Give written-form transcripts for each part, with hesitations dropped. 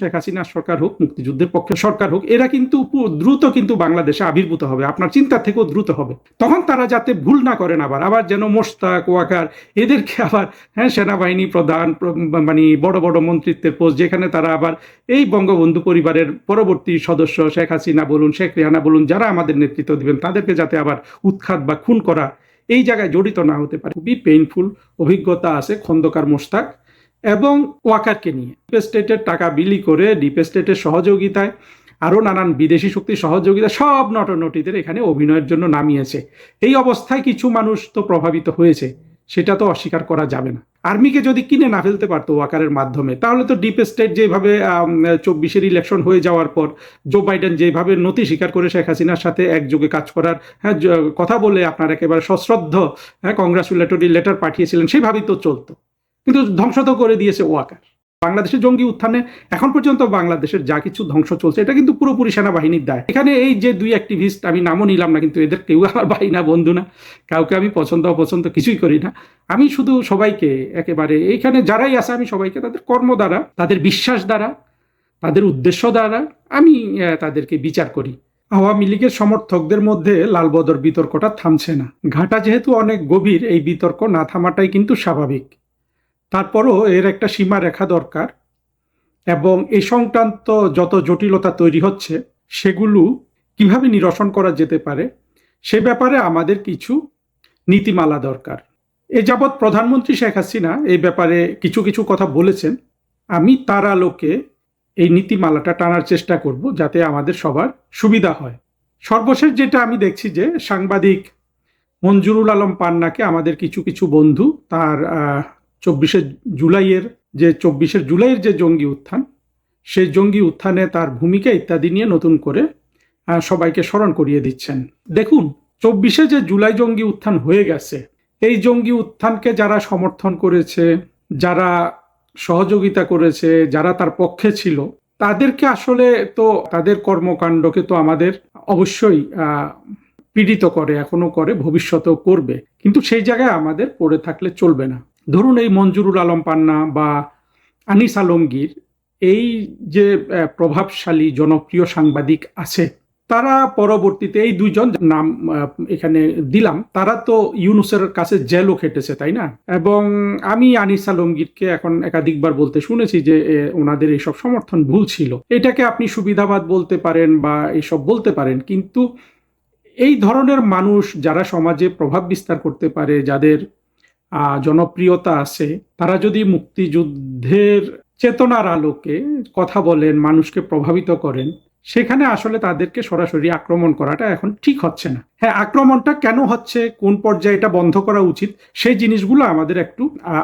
শেখ হাসিনার সরকার হোক, মুক্তিযুদ্ধের পক্ষে সরকার হোক, এরা কিন্তু দ্রুত কিন্তু বাংলাদেশে আবির্ভূত হবে, আপনার চিন্তা থেকেও দ্রুত হবে। তখন তারা যাতে ভুল না করেন, আবার যেন মোশতাক ওয়াকার এদেরকে আবার সেনাবাহিনী প্রধান, মানে বড় বড় মন্ত্রিত্বের পোস্ট, যেখানে তারা আবার এই বঙ্গবন্ধু পরিবারের পরবর্তী সদস্য শেখ হাসিনা বলুন, শেখ রেহানা বলুন, যারা আমাদের নেতৃত্ব দিবেন তাদেরকে যাতে আবার উৎখাত বা খুন করা এই জায়গায় জড়িত না হতে পারে। খুবই পেইনফুল অভিজ্ঞতা আছে খন্দকার মোশতাক এবং ওয়াকারকে নিয়ে। ডিপ স্টেটের টাকা বিলি করে, ডিপ স্টেটের সহযোগিতায়, আরও নানান বিদেশি শক্তির সহযোগিতা, সব নটনটিদের এখানে অভিনয়ের জন্য নামিয়েছে। এই অবস্থায় কিছু মানুষ তো প্রভাবিত হয়েছে, সেটা তো অস্বীকার করা যাবে না। আর্মিকে যদি কিনে না ফেলতে পারতো ওয়াকারের মাধ্যমে, তাহলে তো ডিপ স্টেট যেভাবে 24-এর ইলেকশন হয়ে যাওয়ার পর জো বাইডেন যেভাবে নথি স্বীকার করে শেখ হাসিনার সাথে একযোগে কাজ করার কথা বলে আপনার একেবারে সশ্রদ্ধ কংগ্রাচুলেটরি লেটার পাঠিয়েছিলেন, সেভাবেই তো চলতো। কিন্তু ধ্বংস তো করে দিয়েছে ওয়াকার। বাংলাদেশের জঙ্গি উত্থানে এখন পর্যন্ত বাংলাদেশের যা কিছু ধ্বংস চলছে, এটা কিন্তু পুরোপুরি সেনাবাহিনীর দায়। এখানে এই যে দুই অ্যাক্টিভিস্ট, আমি নামও নিলাম না, কিন্তু এদের কেউ আমার ভাই না, বন্ধু না, কাউকে আমি পছন্দ অপছন্দ কিছুই করি না। আমি শুধু সবাইকে একেবারে এইখানে যারাই আছে, আমি সবাইকে তাদের কর্ম দ্বারা, তাদের বিশ্বাস দ্বারা, তাদের উদ্দেশ্য দ্বারা আমি তাদেরকে বিচার করি। আওয়ামী লীগের সমর্থকদের মধ্যে লালবদর বিতর্কটা থামছে না। ঘাটা যেহেতু অনেক গভীর, এই বিতর্ক না থামাটাই কিন্তু স্বাভাবিক। তারপরও এর একটা সীমা রেখা দরকার, এবং এই সংক্রান্ত যত জটিলতা তৈরি হচ্ছে সেগুলো কিভাবে নিরসন করা যেতে পারে সে ব্যাপারে আমাদের কিছু নীতিমালা দরকার। এ যাবৎ প্রধানমন্ত্রী শেখ হাসিনা এই ব্যাপারে কিছু কিছু কথা বলেছেন। আমি তার আলোকে এই নীতিমালাটা টানার চেষ্টা করব, যাতে আমাদের সবার সুবিধা হয়। সর্বশেষ যেটা আমি দেখছি যে সাংবাদিক মঞ্জুরুল আলম পান্নাকে আমাদের কিছু কিছু বন্ধু তার 24শে জুলাইয়ের যে জঙ্গি উত্থান, সেই জঙ্গি উত্থানে তার ভূমিকা ইত্যাদি নিয়ে নতুন করে সবাইকে স্মরণ করিয়ে দিচ্ছেন। দেখুন, 24শে যে জুলাই জঙ্গি উত্থান হয়ে গেছে, এই জঙ্গি উত্থানকে যারা সমর্থন করেছে, যারা সহযোগিতা করেছে, যারা তার পক্ষে ছিল, তাদেরকে আসলে তো তাদের কর্মকাণ্ডকে তো আমাদের অবশ্যই পীড়িত করে, এখনো করে, ভবিষ্যতেও করবে। কিন্তু সেই জায়গায় আমাদের পড়ে থাকলে চলবে না। ধরুন, এই মঞ্জুরুল আলম পান্না বা আনিস আলমগীর, এই যে প্রভাবশালী জনপ্রিয় সাংবাদিক আছে, তারা পরবর্তীতে এই দুইজন নাম এখানে দিলাম, তারা তো ইউনুসের কাছে জেলও খেটেছে, তাই না? এবং আমি আনিস আলমগীরকে এখন একাধিকবার বলতে শুনেছি যে ওনাদের এইসব সমর্থন ভুল ছিল। এটাকে আপনি সুবিধাবাদ বলতে পারেন বা এইসব বলতে পারেন, কিন্তু এই ধরনের মানুষ যারা সমাজে প্রভাব বিস্তার করতে পারে, যাদের জনপ্রিয়তা আছে, তারা যদি মুক্তিযুদ্ধের চেতনার আলোকে কথা বলেন, মানুষকে প্রভাবিত করেন, সেখানে আসলে তাদেরকে সরাসরি আক্রমণ করাটা এখন ঠিক হচ্ছে না। হ্যাঁ, আক্রমণটা কেন হচ্ছে, কোন পর্যায়ে এটা বন্ধ করা উচিত, সেই জিনিসগুলো আমাদের একটু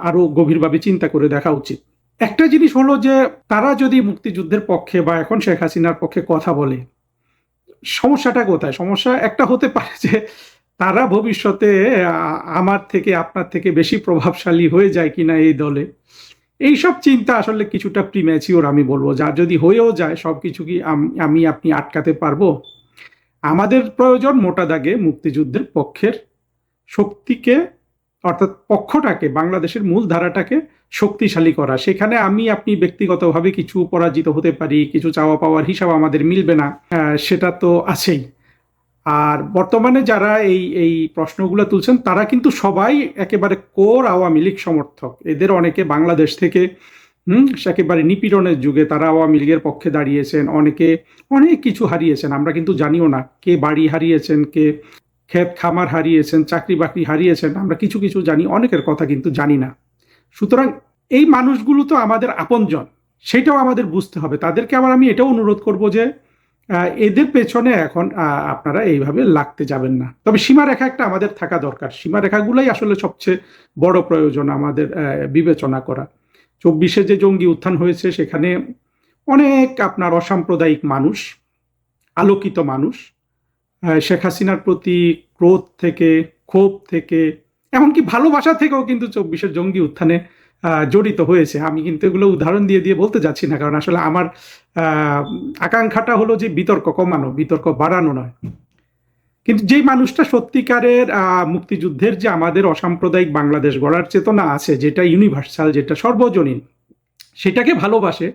আরো গভীরভাবে চিন্তা করে দেখা উচিত। একটা জিনিস হলো যে তারা যদি মুক্তিযুদ্ধের পক্ষে বা এখন শেখ হাসিনার পক্ষে কথা বলে, সমস্যাটা কোথায়? সমস্যা একটা হতে পারে যে তারা ভবিষ্যতে আমার থেকে, আপনার থেকে বেশি প্রভাবশালী হয়ে যায় কিনা এই দলে, এইসব চিন্তা আসলে কিছুটা প্রিম্যাচিওর আমি বলবো। যা যদি হয়েও যায়, সব কিছু কি আমি আপনি আটকাতে পারবো? আমাদের প্রয়োজন মোটা দাগে মুক্তিযুদ্ধের পক্ষের শক্তিকে, অর্থাৎ পক্ষটাকে, বাংলাদেশের মূল ধারাটাকে শক্তিশালী করা। সেখানে আমি আপনি ব্যক্তিগতভাবে কিছু পরাজিত হতে পারি, কিছু চাওয়া পাওয়ার হিসাব আমাদের মিলবে না, সেটা তো আছেই। আর বর্তমানে যারা এই এই প্রশ্নগুলো তুলছেন, তারা কিন্তু সবাই একেবারে কোর আওয়ামী লীগ সমর্থক। এদের অনেকে বাংলাদেশ থেকে একেবারে নিপীড়নের যুগে তারা আওয়ামী লীগের পক্ষে দাঁড়িয়েছেন, অনেকে অনেক কিছু হারিয়েছেন, আমরা কিন্তু জানিও না। কে বাড়ি হারিয়েছেন, কে ক্ষেত খামার হারিয়েছেন, চাকরি বাকরি হারিয়েছেন, আমরা কিছু কিছু জানি, অনেকের কথা কিন্তু জানি না। সুতরাং এই মানুষগুলো তো আমাদের আপনজন, সেটাও আমাদের বুঝতে হবে। তাদেরকে আবার আমি এটাও অনুরোধ করব যে এদের পেছনে এখন আপনারা এইভাবে লাগতে যাবেন না। তবে সীমারেখা একটা আমাদের থাকা দরকার। সীমারেখাগুলোই আসলে সবচেয়ে বড় প্রয়োজন আমাদের বিবেচনা করা। 24শে যে জঙ্গি উত্থান হয়েছে, সেখানে অনেক আপনার অসাম্প্রদায়িক মানুষ, আলোকিত মানুষ, শেখ হাসিনার প্রতি ক্রোধ থেকে, ক্ষোভ থেকে, এমনকি ভালোবাসা থেকেও কিন্তু 24শে জঙ্গি উত্থানে জড়িত হয়েছে। আমি কিন্তু এগুলো উদাহরণ দিয়ে দিয়ে বলতে যাচ্ছি না, কারণ আসলে আমার আকাঙ্ক্ষাটা হলো যে বিতর্ক কমানো, বিতর্ক বাড়ানো নয়। কিন্তু যেই মানুষটা সত্যিকারের মুক্তিযুদ্ধের যে আমাদের অসাম্প্রদায়িক বাংলাদেশ গড়ার চেতনা আছে, যেটা ইউনিভার্সাল, যেটা সর্বজনীন, সেটাকে ভালোবাসে,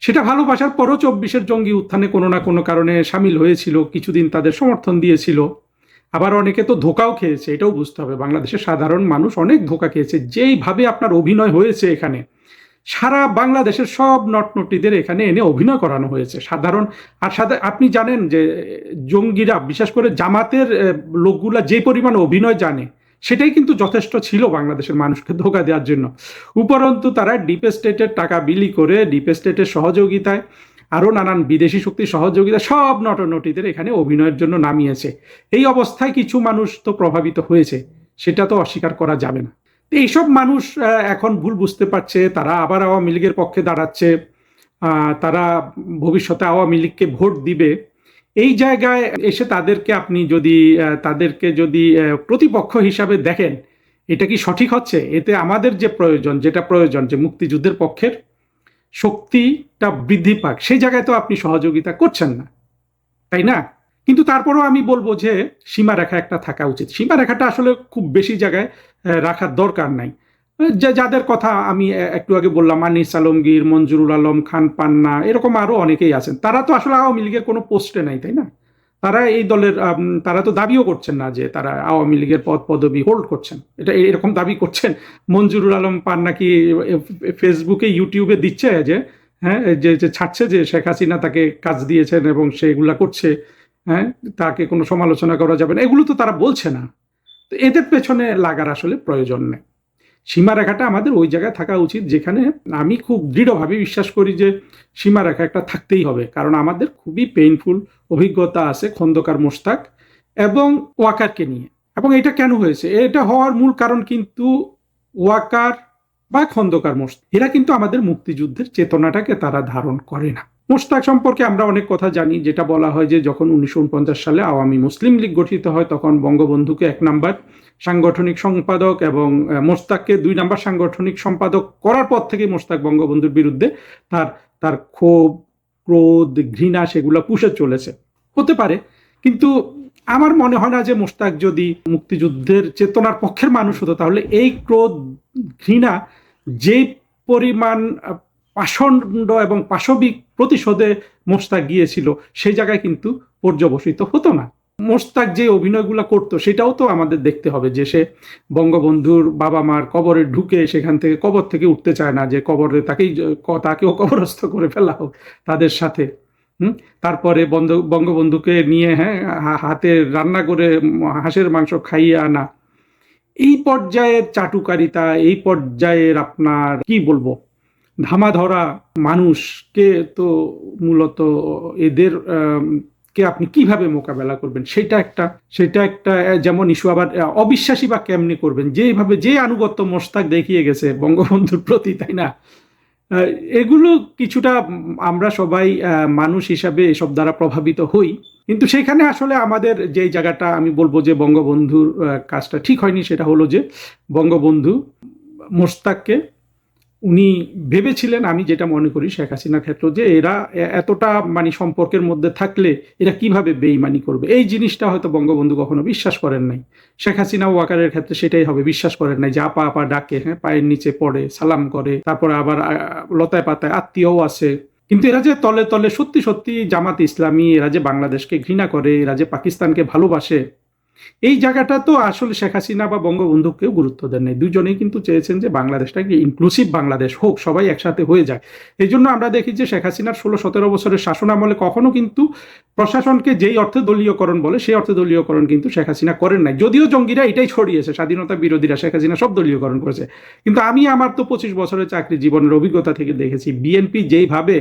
সেটা ভালোবাসার পরও ২৪-এর জঙ্গি উত্থানে কোনো না কোনো কারণে সামিল হয়েছিল, কিছুদিন তাদের সমর্থন দিয়েছিল। আবার অনেকে তো ধোকাও খেয়েছে, এটাও বুঝতে হবে। বাংলাদেশের সাধারণ মানুষ অনেক ধোকা খেয়েছে। যেইভাবে আপনার অভিনয় হয়েছে এখানে, সারা বাংলাদেশের সব নটনটিদের এখানে এনে অভিনয় করানো হয়েছে। সাধারণ আর আপনি জানেন যে জঙ্গিরা, বিশেষ করে জামাতের লোকগুলা যে পরিমাণ অভিনয় জানে, সেটাই কিন্তু যথেষ্ট ছিল বাংলাদেশের মানুষকে ধোকা দেওয়ার জন্য। উপরন্তু তারা ডিপ স্টেটের টাকা বিলি করে, ডিপ স্টেটের সহযোগিতায়, আরও নানান বিদেশি শক্তির সহযোগিতা, সব নটনটিদের এখানে অভিনয়ের জন্য নামিয়েছে। এই অবস্থায় কিছু মানুষ তো প্রভাবিত হয়েছে, সেটা তো অস্বীকার করা যাবে না। এইসব মানুষ এখন ভুল বুঝতে পারছে, তারা আবার আওয়ামী লীগের পক্ষে দাঁড়াচ্ছে, তারা ভবিষ্যতে আওয়ামী লীগকে ভোট দিবে। এই জায়গায় এসে তাদেরকে যদি প্রতিপক্ষ হিসাবে দেখেন, এটা কি সঠিক হচ্ছে? এতে আমাদের যেটা প্রয়োজন যে মুক্তিযুদ্ধের পক্ষের শক্তিটা বৃদ্ধি পাক, সেই জায়গায় তো আপনি সহযোগিতা করছেন না, তাই না? কিন্তু তারপরেও আমি বলবো যে সীমারেখা একটা থাকা উচিত। সীমারেখাটা আসলে খুব বেশি জায়গায় রাখার দরকার নাই। যাদের কথা আমি একটু আগে বললাম, আনিস আলমগীর, মঞ্জুরুল আলম, খান পান্না, এরকম আরো অনেকেই আছেন। তারা তো আসলে আওয়ামী লীগের কোনো পোস্টে নাই, তাই না? তারা এই দলের তারা তো দাবিও করছেন না যে তারা আওয়ামী লীগের পদ পদবি হোল্ড করছেন। এটা এরকম দাবি করছেন মঞ্জুরুল আলম পান্না কি ফেসবুকে, ইউটিউবে দিচ্ছে যে হ্যাঁ, যে ছাড়ছে যে শেখ হাসিনা তাকে কাজ দিয়েছেন এবং সেগুলা করছে, হ্যাঁ, তাকে কোনো সমালোচনা করা যাবে না, এগুলো তো তারা বলছে না। তো এদের পেছনে লাগার আসলে প্রয়োজন নেই। সীমারেখাটা আমাদের ওই জায়গায় থাকা উচিত যেখানে আমি খুব দৃঢ়ভাবে বিশ্বাস করি যে সীমারেখা একটা থাকতেই হবে। কারণ আমাদের খুবই পেইনফুল অভিজ্ঞতা আছে খন্দকার মোশতাক এবং ওয়াকারকে নিয়ে। এবং এটা কেন হয়েছে? এটা হওয়ার মূল কারণ কিন্তু ওয়াকার বা খন্দকার মোশতাক, এরা কিন্তু আমাদের মুক্তিযুদ্ধের চেতনাটাকে তারা ধারণ করে না। মোশতাক সম্পর্কে আমরা অনেক কথা জানি, যেটা বলা হয় যে যখন 1949 সালে আওয়ামী মুসলিম লীগ গঠিত হয়, তখন বঙ্গবন্ধুকে 1 নাম্বার সাংগঠনিক সম্পাদক এবং মোশতাককে 2 নাম্বার সাংগঠনিক সম্পাদক করার পর থেকে মোশতাক বঙ্গবন্ধুর বিরুদ্ধে তার তার ক্ষোভ, ক্রোধ, ঘৃণা সেগুলো পুষে চলেছে। হতে পারে, কিন্তু আমার মনে হয় না যে মোশতাক যদি মুক্তিযুদ্ধের চেতনার পক্ষের মানুষ হতো, তাহলে এই ক্রোধ, ঘৃণা, যে পরিমাণ পাষণ্ড এবং পাশবিক প্রতিশোধে মোশতাক গিয়েছিল, সেই জায়গায় কিন্তু পর্যবসিত হতো না। মোশতাক যে অভিনয়গুলো করতো সেটাও তো আমাদের দেখতে হবে, যে সে বঙ্গবন্ধুর বাবা মার কবরে ঢুকে সেখান থেকে কবর থেকে উঠতে চায় না, যে কবরে তাকেও কবরস্থ করে ফেলা হোক তাদের সাথে। তারপরে বঙ্গবন্ধুকে নিয়ে হাতে রান্না করে হাঁসের মাংস খাইয়ে আনা, এই পর্যায়ের চাটুকারিতা, এই পর্যায়ের আপনার কি বলবো ধামাধরা মানুষকে তো মূলত এদের কে আপনি কিভাবে মোকাবেলা করবেন, সেটা একটা যেমন ইস্যু। আবার অবিশ্বাসী বা কেমনি করবেন, যেভাবে যে আনুগত্য মোশতাক দেখিয়ে গেছে বঙ্গবন্ধুর প্রতি, তাই না? এগুলো কিছুটা আমরা সবাই মানুষ হিসাবে এসব দ্বারা প্রভাবিত হই। কিন্তু সেখানে আসলে আমাদের যেই জায়গাটা আমি বলবো যে বঙ্গবন্ধুর কাজটা ঠিক হয়নি, সেটা হলো যে বঙ্গবন্ধু মোশতাককে উনি ভেবেছিলেন, আমি যেটা মনে করি শেখ হাসিনার ক্ষেত্রে, যে এরা এতটা মানে সম্পর্কের মধ্যে থাকলে এরা কিভাবে বেইমানি করবে, এই জিনিসটা হয়তো বঙ্গবন্ধু কখনো বিশ্বাস করেন নাই। শেখ হাসিনা ওয়াকারের ক্ষেত্রে সেটাই হবে, বিশ্বাস করেন নাই যে আপা আপা ডাকে, হ্যাঁ, পায়ের নিচে পড়ে সালাম করে, তারপরে আবার লতায় পাতায় আত্মীয়ও আছে। কিন্তু এরা যে তলে তলে সত্যি সত্যি জামাত ইসলামী, এরা যে বাংলাদেশকে ঘৃণা করে, এরা যে পাকিস্তানকে ভালোবাসে, এই জায়গাটা তো আসলে শেখ হাসিনা বা বঙ্গবন্ধুকেও গুরুত্ব দেন নাই। দুজনেই কিন্তু চেয়েছেন যে বাংলাদেশটাকে ইনক্লুসিভ বাংলাদেশ হোক, সবাই একসাথে হয়ে যায়। এই জন্য আমরা দেখি যে শেখ হাসিনার 16-17 বছরের শাসন আমলে কখনো কিন্তু প্রশাসনকে যেই অর্থে দলীয়করণ বলে, সেই অর্থে দলীয়করণ কিন্তু শেখ হাসিনা করেন নাই। যদিও জঙ্গিরা এটাই ছড়িয়েছে, স্বাধীনতা বিরোধীরা, শেখ হাসিনা সব দলীয়করণ করেছে। কিন্তু আমি আমার তো 25 বছরের চাকরি জীবনের অভিজ্ঞতা থেকে দেখেছি, বিএনপি যেইভাবে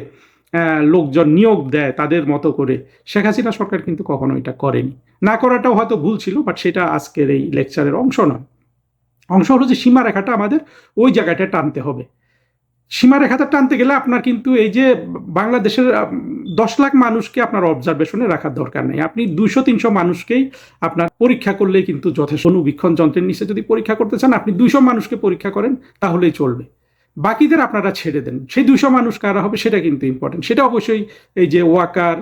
লোকজন নিয়োগ দেয় তাদের মতো করে, শেখ হাসিনা সরকার কিন্তু কখনো এটা করেনি। না করাটাও হয়তো ভুল ছিল, বাট সেটা আজকের এই লেকচারের অংশ নয়। অংশ হলো যে সীমারেখাটা আমাদের ওই জায়গাটা টানতে হবে। সীমারেখাটা টানতে গেলে আপনার কিন্তু এই যে বাংলাদেশের 10 লাখ মানুষকে আপনার অবজারভেশনে রাখার দরকার নেই। আপনি 200-300 মানুষকেই আপনার পরীক্ষা করলেই কিন্তু যথেষ্ট। অনুবীক্ষণ যন্ত্রের নিচে যদি পরীক্ষা করতে চান, আপনি 200 মানুষকে পরীক্ষা করেন, তাহলেই চলবে। বাকিদের আপনারা ছেড়ে দেন। সেই 200 মানুষ কারা হবে সেটা কিন্তু ইম্পর্টেন্ট। সেটা অবশ্যই এই যে ওয়াকার,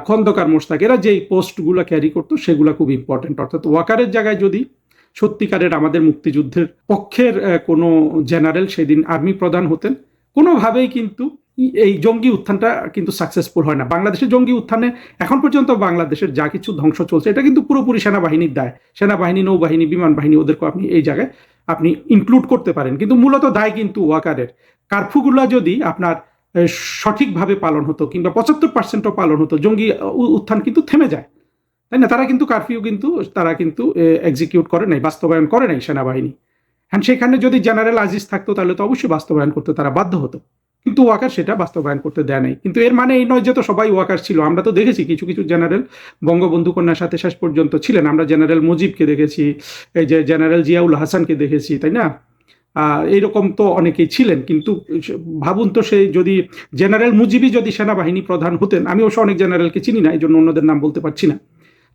খন্দকার, মোশতাক, এরা যেই পোস্টগুলো ক্যারি করতো সেগুলো খুব ইম্পর্টেন্ট। অর্থাৎ ওয়াকারের জায়গায় যদি সত্যিকারের আমাদের মুক্তিযুদ্ধের পক্ষের কোনো জেনারেল সেদিন আর্মি প্রধান হতেন, কোনোভাবেই কিন্তু এই জঙ্গি উত্থানটা কিন্তু সাকসেসফুল হয় না। বাংলাদেশের জঙ্গি উত্থানে এখন পর্যন্ত বাংলাদেশের যা কিছু ধ্বংস চলছে এটা কিন্তু পুরোপুরি সেনাবাহিনীর দায়। সেনাবাহিনী, নৌবাহিনী, বিমান বাহিনী, ওদেরকে আপনি এই জায়গায় আপনি ইনক্লুড করতে পারেন, কিন্তু মূলত দায় কিন্তু ওয়াকারের। কারফিউগুলো যদি আপনার সঠিকভাবে পালন হতো কিংবা 75%ও পালন হতো, জঙ্গি উত্থান কিন্তু থেমে যায়, তাই না? তারা কিন্তু কারফিউ কিন্তু তারা কিন্তু এক্সিকিউট করে নাই, বাস্তবায়ন করে নাই সেনাবাহিনী। হ্যাঁ, সেখানে যদি জেনারেল আজিজ থাকতো তাহলে তো অবশ্যই বাস্তবায়ন করতে তারা বাধ্য হতো, কিন্তু ওয়াকার সেটা বাস্তবায়ন করতে দেয় নাই। কিন্তু এর মানে এই নয় যে তো সবাই ওয়াকার ছিল। আমরা তো দেখেছি কিছু কিছু জেনারেল বঙ্গবন্ধু কন্যার সাথে শেষ পর্যন্ত ছিলেন। আমরা জেনারেল মুজিবকে দেখেছি, এই যে জেনারেল জিয়াউল হাসানকে দেখেছি, তাই না? এইরকম তো অনেকেই ছিলেন। কিন্তু ভাবুন তো, সেই যদি জেনারেল মুজিবই যদি সেনাবাহিনী প্রধান হতেন, আমি অবশ্য অনেক জেনারেলকে চিনি না, এই জন্য অন্যদের নাম বলতে পারছি না,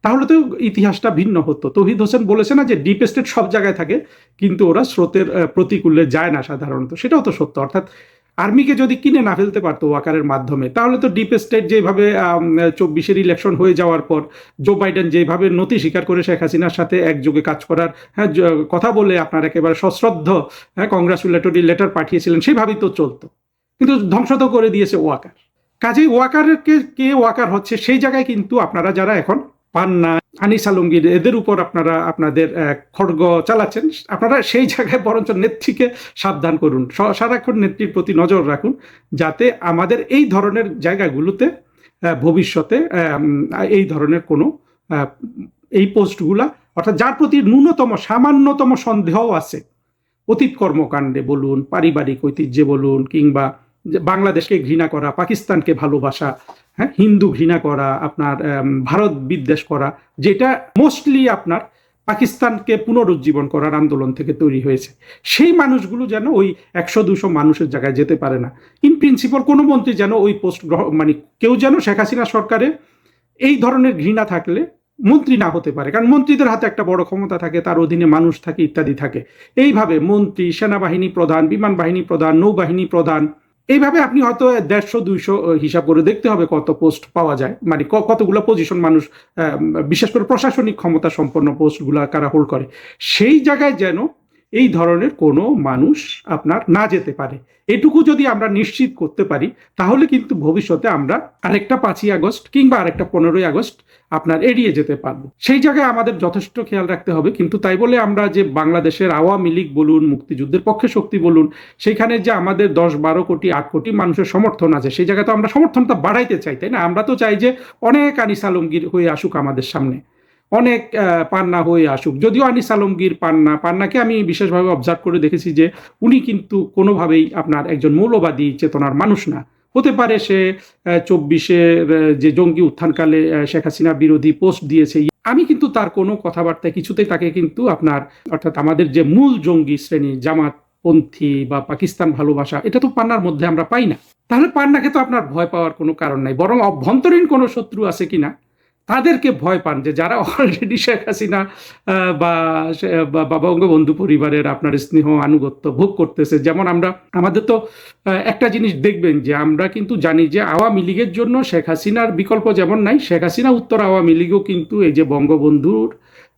তাহলে তো ইতিহাসটা ভিন্ন হতো। তৌহিদ হোসেন বলেছে না যে ডিপ স্টেট সব জায়গায় থাকে, কিন্তু ওরা স্রোতের প্রতিকূলে যায় না সাধারণত। সেটাও তো সত্য। অর্থাৎ আর্মিকে যদি কিনে না ফেলতে পারতো ওয়াকারের মাধ্যমে, তাহলে তো ডিপ স্টেট যেভাবে 24-এর ইলেকশন হয়ে যাওয়ার পর জো বাইডেন যেভাবে নতি স্বীকার করে শেখ হাসিনার সাথে একযোগে কাজ করার কথা বলে আপনার একেবারে সশ্রদ্ধ কংগ্রাচুলেটরি লেটার পাঠিয়েছিলেন, সেভাবেই তো চলতো। কিন্তু ধ্বংস তো করে দিয়েছে ওয়াকার। কাজেই ওয়াকারের কে ওয়াকার হচ্ছে সেই জায়গায় কিন্তু আপনারা যারা এখন পান্না, আনিস আলমগীর, এদের উপর আপনারা আপনাদের খড়গ চালাচ্ছেন, আপনারা সেই জায়গায় বরঞ্চ নেত্রীকে সাবধান করুন, সারাক্ষণ নেত্রীর প্রতি নজর রাখুন, যাতে আমাদের এই ধরনের জায়গাগুলোতে ভবিষ্যতে এই ধরনের কোনো এই পোস্টগুলা, অর্থাৎ যার প্রতি ন্যূনতম সামান্যতম সন্দেহ আছে, অতীত কর্মকাণ্ডে বলুন, পারিবারিক ঐতিহ্যে বলুন, কিংবা বাংলাদেশকে ঘৃণা করা, পাকিস্তানকে ভালোবাসা, হ্যাঁ, হিন্দু ঘৃণা করা, আপনার ভারত বিদ্বেষ করা, যেটা মোস্টলি আপনার পাকিস্তানকে পুনরুজ্জীবন করার আন্দোলন থেকে তৈরি হয়েছে, সেই মানুষগুলো যেন ওই 100-200 মানুষের জায়গায় যেতে পারে না। ইন প্রিন্সিপাল কোনো মন্ত্রী যেন ওই পোস্ট মানে কেউ যেন শেখ হাসিনা সরকারে এই ধরনের ঘৃণা থাকলে মন্ত্রী না হতে পারে, কারণ মন্ত্রীদের হাতে একটা বড় ক্ষমতা থাকে, তার অধীনে মানুষ থাকে, ইত্যাদি থাকে। এইভাবে মন্ত্রী, সেনাবাহিনী প্রধান, বিমান বাহিনী প্রধান, নৌবাহিনী প্রধান, এইভাবে আপনি হয়তো 150-200 হিসাব করে দেখতে হবে কত পোস্ট পাওয়া যায়, মানে কতগুলো পজিশন মানুষ, বিশেষ করে প্রশাসনিক ক্ষমতা সম্পন্ন পোস্টগুলো কারা হোল্ড করে, সেই জায়গায় যেন এই ধরনের কোনো মানুষ আপনার না যেতে পারে। এটুকু যদি আমরা নিশ্চিত করতে পারি, তাহলে কিন্তু ভবিষ্যতে আমরা আরেকটা 5ই আগস্ট কিংবা আরেকটা 15ই আগস্ট আপনার এড়িয়ে যেতে পারবো। সেই জায়গায় আমাদের যথেষ্ট খেয়াল রাখতে হবে। কিন্তু তাই বলে আমরা যে বাংলাদেশের আওয়ামী লীগ বলুন, মুক্তিযুদ্ধের পক্ষে শক্তি বলুন, সেখানে যে আমাদের 10-12 কোটি 8 কোটি মানুষের সমর্থন আছে, সেই জায়গায় তো আমরা সমর্থনটা বাড়াইতে চাই, তাই না? আমরা তো চাই যে অনেক আনিস আলমগীর হয়ে আসুক আমাদের সামনে, অনেক পান্না হয়ে আসুক। যদিও আনিস আলমগীর পান্নাকে আমি বিশেষভাবে অবজার্ভ করে দেখেছি যে উনি কিন্তু কোনোভাবেই আপনার একজন মৌলবাদী চেতনার মানুষ না। হতে পারে সে 24-এর যে জঙ্গি উত্থানকালে শেখ হাসিনা বিরোধী পোস্ট দিয়েছে, আমি কিন্তু তার কোনো কথাবার্তায় কিছুতেই তাকে কিন্তু আপনার, অর্থাৎ আমাদের যে মূল জঙ্গি শ্রেণী জামাতপন্থী বা পাকিস্তান ভালোবাসা, এটা তো পান্নার মধ্যে আমরা পাই না। তাহলে পান্নাকে তো আপনার ভয় পাওয়ার কোনো কারণ নাই, বরং অভ্যন্তরীণ কোনো শত্রু আছে কিনা তাদেরকে ভয় পান, যে যারা অলরেডি শেখ হাসিনা বা বঙ্গবন্ধু পরিবারের আপনার স্নেহ আনুগত্য ভোগ করতেছে। যেমন আমাদের তো একটা জিনিস দেখবেন যে আমরা কিন্তু জানি যে আওয়ামী লীগের জন্য শেখ হাসিনার বিকল্প যেমন নাই, শেখ হাসিনা উত্তর আওয়ামী লীগও কিন্তু এই যে বঙ্গবন্ধুর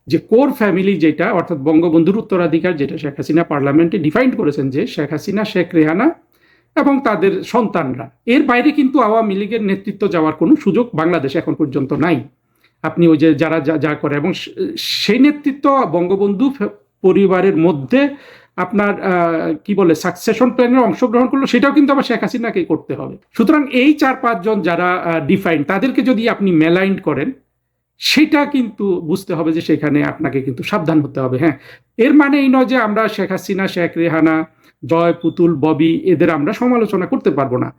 যে কোর ফ্যামিলি, যেটা অর্থাৎ বঙ্গবন্ধুর উত্তরাধিকার, যেটা শেখ হাসিনা পার্লামেন্টে ডিফাইন করেছেন যে শেখ হাসিনা, শেখ রেহানা এবং তাদের সন্তানরা, এর বাইরে কিন্তু আওয়ামী লীগের নেতৃত্ব যাওয়ার কোনো সুযোগ বাংলাদেশে এখন পর্যন্ত নাই। আপনি ওই যে যারা যা করে, এবং সেই নেতৃত্ব বঙ্গবন্ধু পরিবারের মধ্যে আপনার কি বলে সাকসেশন প্ল্যানের অংশগ্রহণ করলো, সেটাও কিন্তু আবার শেখ হাসিনাকে করতে হবে। সুতরাং এই 4-5 জন যারা ডিফাইন, তাদেরকে যদি আপনি মেলাইন করেন, সেটা কিন্তু বুঝতে হবে যে সেখানে আপনাকে কিন্তু সাবধান হতে হবে। হ্যাঁ, এর মানে এই নয় যে আমরা শেখ হাসিনা, শেখ রেহানা, জয়, পুতুল, ববি এদের আমরা সমালোচনা করতে পারবো না।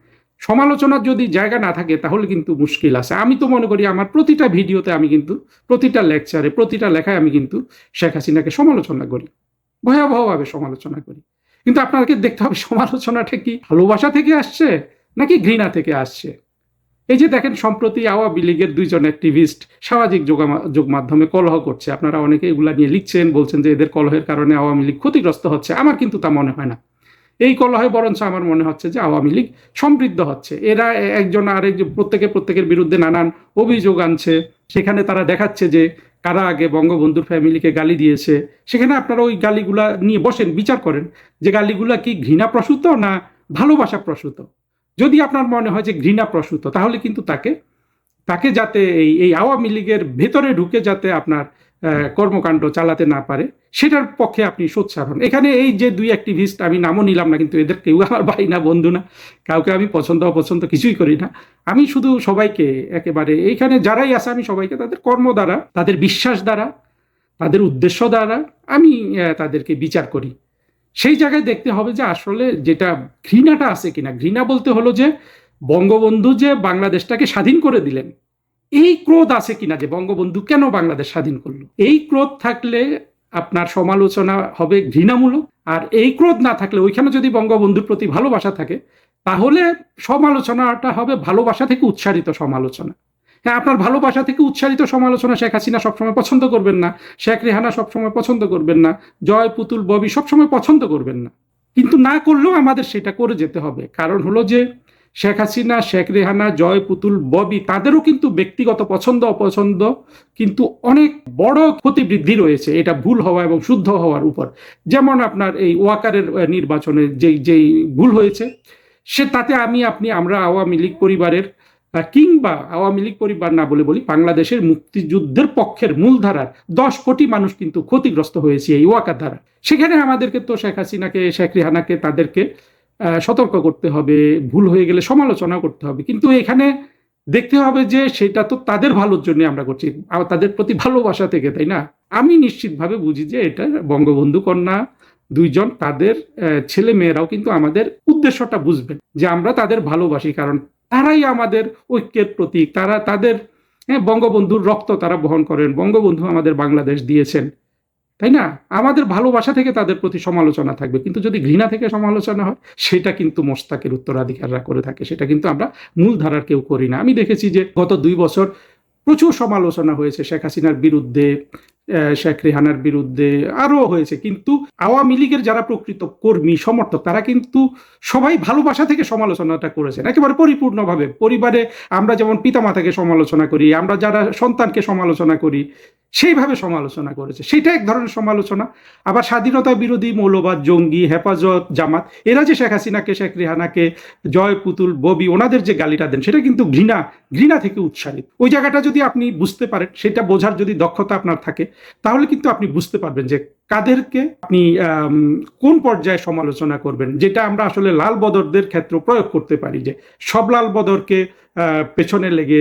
সমালোচনার যদি জায়গা না থাকে তাহলে কিন্তু মুশকিল আছে। আমি তো মনে করি আমার প্রতিটা ভিডিওতে, আমি কিন্তু প্রতিটা লেকচারে, প্রতিটা লেখায় আমি কিন্তু শেখ হাসিনাকে সমালোচনা করি, ভয়াবহভাবে সমালোচনা করি। কিন্তু আপনাকে দেখতে হবে সমালোচনাটা কি ভালোবাসা থেকে আসছে নাকি ঘৃণা থেকে আসছে। এই যে দেখেন, সম্প্রতি আওয়ামী লীগের 2 জন অ্যাক্টিভিস্ট সামাজিক যোগ মাধ্যমে কলহ করছে, আপনারা অনেকে এগুলা নিয়ে লিখছেন, বলছেন যে এদের কলহের কারণে আওয়ামী লীগ ক্ষতিগ্রস্ত হচ্ছে। আমার কিন্তু তা মনে হয় না। এই কলহে বরঞ্চ আমার মনে হচ্ছে যে আওয়ামী লীগ সমৃদ্ধ হচ্ছে। এরা একজন আরেকজন প্রত্যেকের বিরুদ্ধে নানান অভিযোগ আনছে, সেখানে তারা দেখাচ্ছে যে কারা আগে বঙ্গবন্ধুর ফ্যামিলিকে গালি দিয়েছে। সেখানে আপনারা ওই গালিগুলা নিয়ে বসেন, বিচার করেন যে গালিগুলা কি ঘৃণা প্রসূত না ভালোবাসা প্রসূত। যদি আপনার মনে হয় যে ঘৃণা প্রসূত, তাহলে কিন্তু তাকে তাকে যাতে এই আওয়ামী লীগের ভেতরে ঢুকে যাতে আপনার কর্মকাণ্ড চালাতে না পারে, সেটার পক্ষে আপনি সোচ্চার হন। এখানে এই যে দুই অ্যাক্টিভিস্ট, আমি নামও নিলাম না, কিন্তু এদের কেউ আমার ভাই না, বন্ধু না, কাউকে আমি পছন্দ অপছন্দ কিছুই করি না। আমি শুধু সবাইকে একেবারে এইখানে যারাই আছে আমি সবাইকে তাদের কর্ম দ্বারা, তাদের বিশ্বাস দ্বারা, তাদের উদ্দেশ্য দ্বারা আমি তাদেরকে বিচার করি। সেই জায়গায় দেখতে হবে যে আসলে যেটা ঘৃণাটা আছে কিনা। ঘৃণা বলতে হলো যে বঙ্গবন্ধু যে বাংলাদেশটাকে স্বাধীন করে দিলেন, এই ক্রোধ আছে কিনা যে বঙ্গবন্ধু কেন বাংলাদেশ স্বাধীন করলো। এই ক্রোধ থাকলে আপনার সমালোচনা হবে ঘৃণামূলক, আর এই ক্রোধ না থাকলে, ওইখানে যদি বঙ্গবন্ধুর প্রতি ভালোবাসা থাকে, তাহলে সমালোচনাটা হবে ভালোবাসা থেকে উচ্চারিত সমালোচনা। হ্যাঁ, আপনার ভালোবাসা থেকে উচ্চারিত সমালোচনা শেখ হাসিনা সবসময় পছন্দ করবেন না, শেখ রেহানা সবসময় পছন্দ করবেন না, জয় পুতুল ববি সবসময় পছন্দ করবেন না, কিন্তু না করলেও আমাদের সেটা করে যেতে হবে। কারণ হলো যে শেখ হাসিনা, শেখ রেহানা, জয় পুতুল ববি তাদেরও কিন্তু ব্যক্তিগত পছন্দ অপছন্দ কিন্তু অনেক বড় ক্ষতি বৃদ্ধি রয়েছে এটা ভুল হওয়া এবং শুদ্ধ হওয়ার উপর। যেমন আপনার এই ওয়াকারের নির্বাচনে যেই ভুল হয়েছে, সে তাতে আমরা আওয়ামী লীগ পরিবারের কিংবা আওয়ামী লীগ পরিবার না বলে বলি, বাংলাদেশের মুক্তিযুদ্ধের পক্ষের মূলধারার 10 কোটি মানুষ কিন্তু ক্ষতিগ্রস্ত হয়েছে এই ওয়াকার দ্বারা। সেখানে আমাদেরকে তো শেখ হাসিনাকে, শেখ রেহানাকে তাদেরকে সতর্ক করতে হবে, ভুল হয়ে গেলে সমালোচনা করতে হবে, কিন্তু এখানে দেখতে হবে যে সেটা তো তাদের ভালোর জন্য আমরা করছি, তাদের প্রতি ভালোবাসা থেকে, তাই না? আমি নিশ্চিতভাবে বুঝি যে এটা বঙ্গবন্ধু কন্যা দুইজন, তাদের ছেলে মেয়েরাও কিন্তু আমাদের উদ্দেশ্যটা বুঝবেন যে আমরা তাদের ভালোবাসি, কারণ তারাই আমাদের ঐক্যের প্রতীক। তাদের বঙ্গবন্ধুর রক্ত তারা বহন করেন, বঙ্গবন্ধু আমাদের বাংলাদেশ দিয়েছেন, তাই না? আমাদের ভালোবাসা থেকে তাদের প্রতি সমালোচনা থাকবে, কিন্তু যদি ঘৃণা থেকে সমালোচনা হয়, সেটা কিন্তু মোশতাকের উত্তরাধিকাররা করে থাকে, সেটা কিন্তু আমরা মূল ধারার কেউ করি না। আমি দেখেছি যে গত 2 বছর প্রচুর সমালোচনা হয়েছে শেখ হাসিনার বিরুদ্ধে, শেখ রেহানার বিরুদ্ধে, আরও হয়েছে, কিন্তু আওয়ামী লীগের যারা প্রকৃত কর্মী সমর্থক তারা কিন্তু সবাই ভালোবাসা থেকে সমালোচনাটা করেছেন একেবারে পরিপূর্ণভাবে। পরিবারে আমরা যেমন পিতামাতাকে সমালোচনা করি, আমরা যারা সন্তানকে সমালোচনা করি, সেইভাবে সমালোচনা করেছে, সেটা এক ধরনের সমালোচনা। আবার স্বাধীনতা বিরোধী, মৌলবাদ, জঙ্গি, হেফাজত, জামাত, এরা যে শেখ হাসিনাকে, শেখ রেহানাকে, জয় পুতুল ববি ওনাদের যে গালিটা দেন, সেটা কিন্তু ঘৃণা থেকে উৎসারিত। ওই জায়গাটা যদি আপনি বুঝতে পারেন, সেটা বোঝার যদি দক্ষতা আপনার থাকে, তাহলে কিন্তু আপনি বুঝতে পারবেন যে কাদেরকে আপনি কোন পর্যায়ে সমালোচনা করবেন। যেটা আমরা আসলে লাল বদরদের ক্ষেত্রে প্রয়োগ করতে পারি, যে সব লাল বদরকে পেছনে লেগে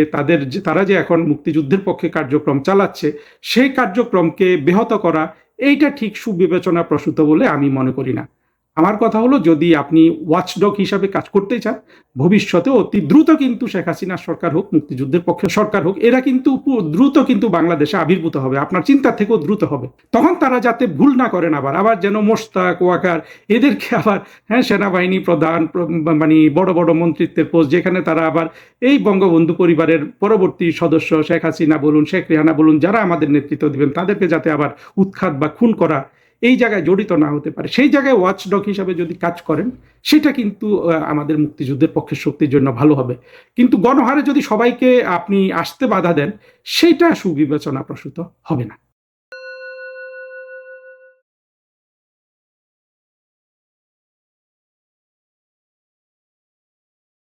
তারা যে এখন মুক্তিযুদ্ধের পক্ষে কার্যক্রম চালাচ্ছে, সেই কার্যক্রমকে ব্যাহত করা, এইটা ঠিক সুবিবেচনা প্রসূত বলে আমি মনে করি না। আমার কথা হলো, যদি আপনি ওয়াচডগ হিসাবে কাজ করতে চান, ভবিষ্যতে অতি দ্রুত কিন্তু শেখ হাসিনার সরকার হোক, মুক্তিযুদ্ধের পক্ষে সরকার হোক, এরা কিন্তু দ্রুত কিন্তু বাংলাদেশে আবির্ভূত হবে, আপনার চিন্তা থেকেও দ্রুত হবে। তখন তারা যাতে ভুল না করেন, আবার যেন মোশতাক, ওয়াকার এদেরকে আবার সেনাবাহিনী প্রধান, মানে বড় বড় মন্ত্রিত্বের পোস্ট, যেখানে তারা আবার এই বঙ্গবন্ধু পরিবারের পরবর্তী সদস্য শেখ হাসিনা বলুন, শেখ রেহানা বলুন, যারা আমাদের নেতৃত্ব দিবেন, তাদেরকে যাতে আবার উৎখাত বা খুন করা এই জায়গায় জড়িত না হতে পারে, সেই জায়গায় ওয়াচডগ হিসাবে যদি কাজ করেন, সেটা কিন্তু আমাদের মুক্তিযুদ্ধের পক্ষের শক্তির জন্য ভালো হবে। কিন্তু গণহারে যদি সবাইকে আপনি আসতে বাধা দেন, সেটা সুবিবেচনা প্রসূত হবে না।